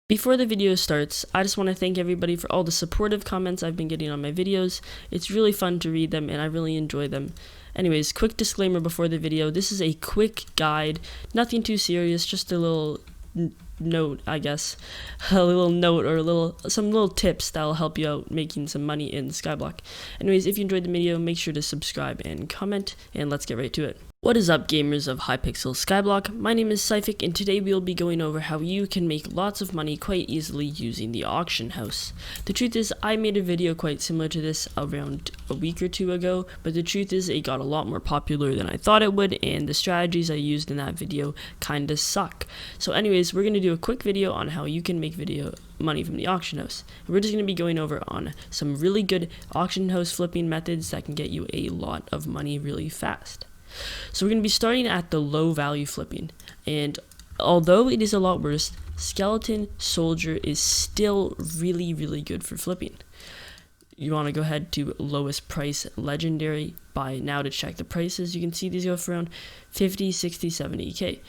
Before the video starts, I just want to thank everybody for all the supportive comments I've been getting on my videos. It's really fun to read them and I really enjoy them. Anyways, quick disclaimer before the video. This is a quick guide, nothing too serious, just a little note, I guess. A little note or some little tips that'll help you out making some money in Skyblock. Anyways, if you enjoyed the video, make sure to subscribe and comment, and let's get right to it. What is up, gamers of Hypixel Skyblock? My name is Hypixel, and today we'll be going over how you can make lots of money quite easily using the auction house. The truth is, I made a video quite similar to this around a week or two ago, but the truth is it got a lot more popular than I thought it would, and the strategies I used in that video kinda suck. So anyways, we're gonna do a quick video on how you can make money from the auction house. And we're just going to be going over on some really good auction house flipping methods that can get you a lot of money really fast. So we're going to be starting at the low value flipping, and although it is a lot worse, skeleton soldier is still really good for flipping. You want to go ahead to lowest price legendary buy now to check the prices. You can see these go for around 50, 60, 70k.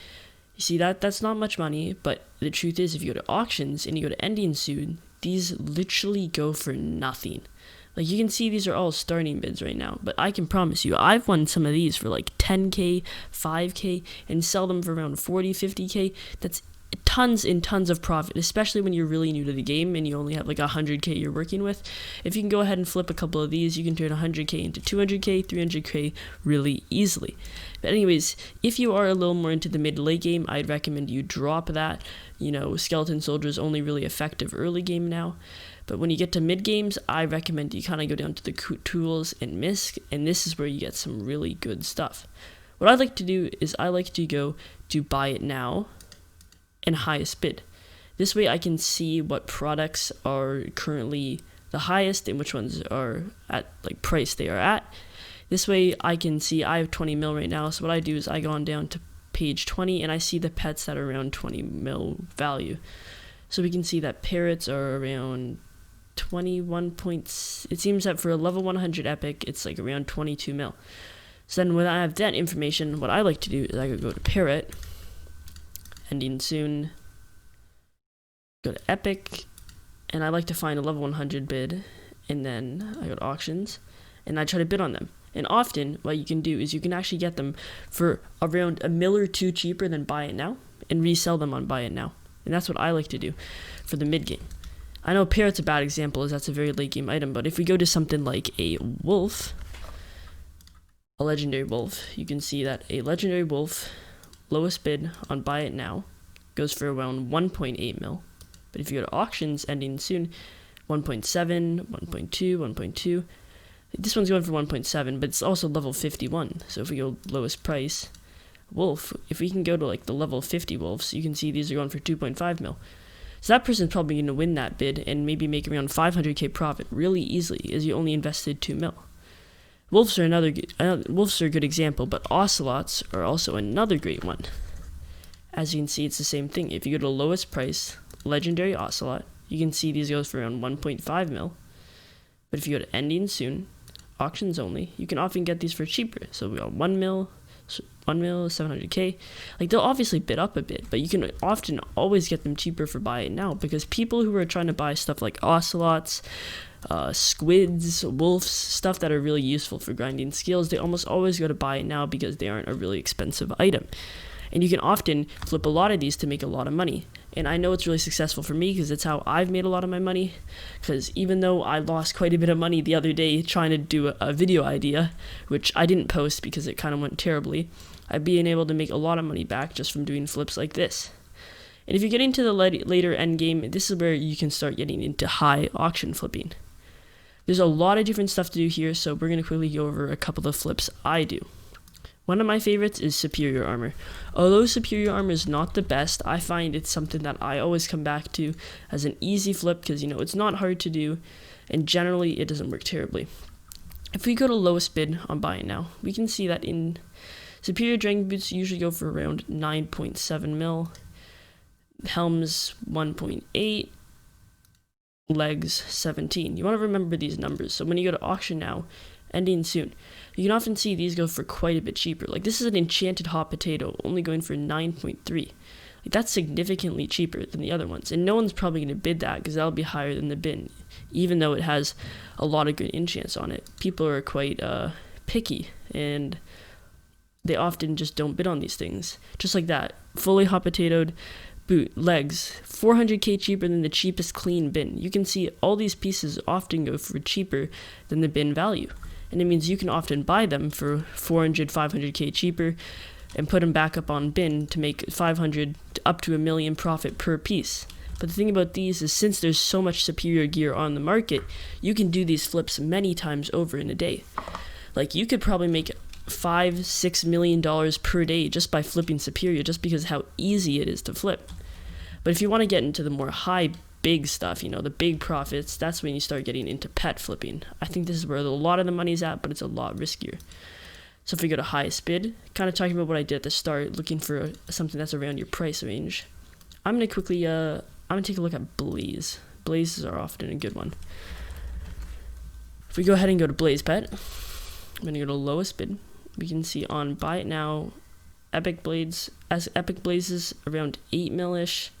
You see that's not much money, but the truth is if you go to auctions and you go to ending soon, these literally go for nothing. Like, you can see these are all starting bids right now, but I can promise you I've won some of these for like 10k, 5k, and sell them for around 40, 50k. That's tons and tons of profit, especially when you're really new to the game and you only have like 100k you're working with. If you can go ahead and flip a couple of these, you can turn 100k into 200k, 300k really easily. But anyways, if you are a little more into the mid-late game, I'd recommend you drop that. You know, skeleton soldier is only really effective early game now. But when you get to mid games, I recommend you kind of go down to the tools and misc, and this is where you get some really good stuff. What I like to do is I like to go to buy it now and highest bid. This way I can see what products are currently the highest and which ones are at like price they are at. This way I can see I have 20 mil right now, so what I do is I go on down to page 20 and I see the pets that are around 20 mil value. So we can see that parrots are around 21 points. It seems that for a level 100 epic it's like around 22 mil. So then when I have that information, what I like to do is I could go to parrot, ending soon, go to epic, and I like to find a level 100 bid, and then I go to auctions and I try to bid on them. And often what you can do is you can actually get them for around a mil or two cheaper than buy it now and resell them on buy it now. And that's what I like to do for the mid game. I know parrot's a bad example as that's a very late game item, but if we go to something like a wolf, a legendary wolf, you can see that a legendary wolf lowest bid on buy it now goes for around 1.8 mil. But if you go to auctions ending soon, 1.7, 1.2, 1.2. This one's going for 1.7, but it's also level 51. So if we go lowest price wolf, if we can go to like the level 50 wolves, you can see these are going for 2.5 mil. So that person's probably going to win that bid and maybe make around 500k profit really easily, as you only invested 2 mil. Wolves are a good example, but ocelots are also another great one. As you can see, it's the same thing. If you go to lowest price legendary ocelot, you can see these goes for around 1.5 mil. But if you go to ending soon, auctions only, you can often get these for cheaper. So we got 1 mil, 700k. Like, they'll obviously bid up a bit, but you can often always get them cheaper for buy it now, because people who are trying to buy stuff like ocelots, squids, wolves, stuff that are really useful for grinding skills, they almost always go to buy it now because they aren't a really expensive item. And you can often flip a lot of these to make a lot of money. And I know it's really successful for me because it's how I've made a lot of my money. Because even though I lost quite a bit of money the other day trying to do a video idea, which I didn't post because it kind of went terribly, I've been able to make a lot of money back just from doing flips like this. And if you're getting to the later end game, this is where you can start getting into high auction flipping. There's a lot of different stuff to do here, so we're going to quickly go over a couple of flips I do. One of my favorites is superior armor. Although superior armor is not the best, I find it's something that I always come back to as an easy flip because, you know, it's not hard to do and generally it doesn't work terribly. If we go to lowest bid on buy it now, we can see that in superior dragon boots usually go for around 9.7 mil, helms 1.8, legs 17. You want to remember these numbers. So when you go to auction now, ending soon, you can often see these go for quite a bit cheaper. Like, this is an enchanted hot potato only going for 9.3. Like, that's significantly cheaper than the other ones, and no one's probably going to bid that because that'll be higher than the bin, even though it has a lot of good enchants on it. People are quite picky, and they often just don't bid on these things. Just like that, fully hot potatoed boot legs, 400k cheaper than the cheapest clean bin. You can see all these pieces often go for cheaper than the bin value, and it means you can often buy them for 400, 500k cheaper and put them back up on bin to make 500 up to $1 million profit per piece. But the thing about these is, since there's so much superior gear on the market, you can do these flips many times over in a day. Like, you could probably make $5-6 million per day just by flipping superior, just because how easy it is to flip. But if you want to get into the more high, big stuff, the big profits, that's when you start getting into pet flipping. I think this is where a lot of the money's at, but it's a lot riskier. So if we go to highest bid, kind of talking about what I did at the start, looking for something that's around your price range, I'm going to quickly, I'm going to take a look at Blaze. Blazes are often a good one. If we go ahead and go to Blaze Pet, I'm going to go to lowest bid. We can see on Buy It Now, Epic Blazes around 8 mil-ish,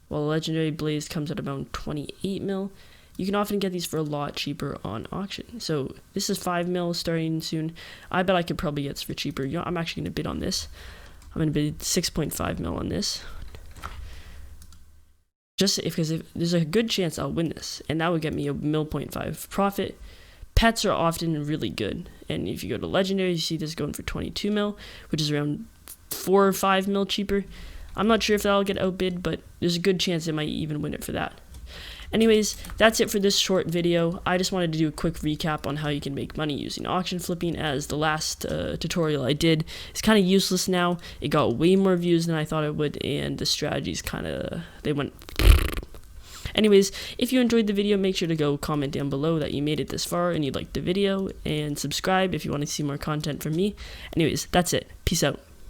while Legendary Blaze comes at around 28 mil. You can often get these for a lot cheaper on auction. So this is 5 mil starting soon. I bet I could probably get this for cheaper. I'm actually going to bid on this. I'm going to bid 6.5 mil on this. Just because there's a good chance I'll win this, and that would get me a 1.5 profit. Pets are often really good, and if you go to Legendary, you see this going for 22 mil, which is around 4 or 5 mil cheaper. I'm not sure if that'll get outbid, but there's a good chance it might even win it for that. Anyways, that's it for this short video. I just wanted to do a quick recap on how you can make money using auction flipping, as the last tutorial I did is kind of useless now. It got way more views than I thought it would, and the strategies they went. Anyways, if you enjoyed the video, make sure to go comment down below that you made it this far and you liked the video, and subscribe if you want to see more content from me. Anyways, that's it. Peace out.